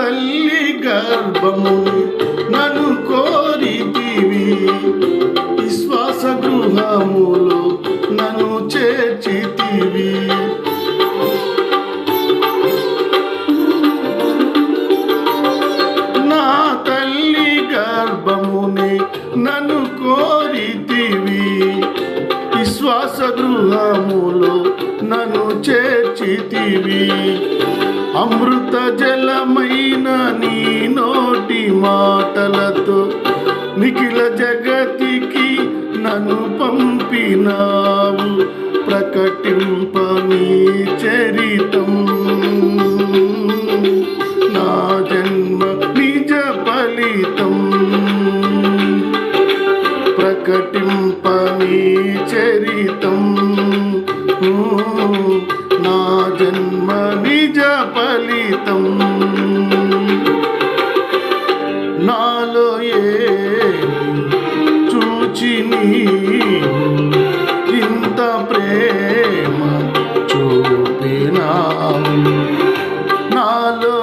తల్లి గర్భముని నన్ను కోరితివి, విశ్వాస గృహములో నన్ను చేర్చితివి. నా తల్లి గర్భముని నన్ను కోరితివి, విశ్వాస గృహములో నన్ను చేర్చితివి. అమృత జలమైన నీ నోటి మాటలతో నిఖిల జగతికి నన్ను పంపినావు, ప్రకటింప నీ చరితం. నా జన్మ నిజ ఫలితం, ప్రకటింప నీ చరితం. నా జన్మ నిజ ఫలితం. నాలో చూచి నీవు ఇంత ప్రేమ చూపినావు, నాలో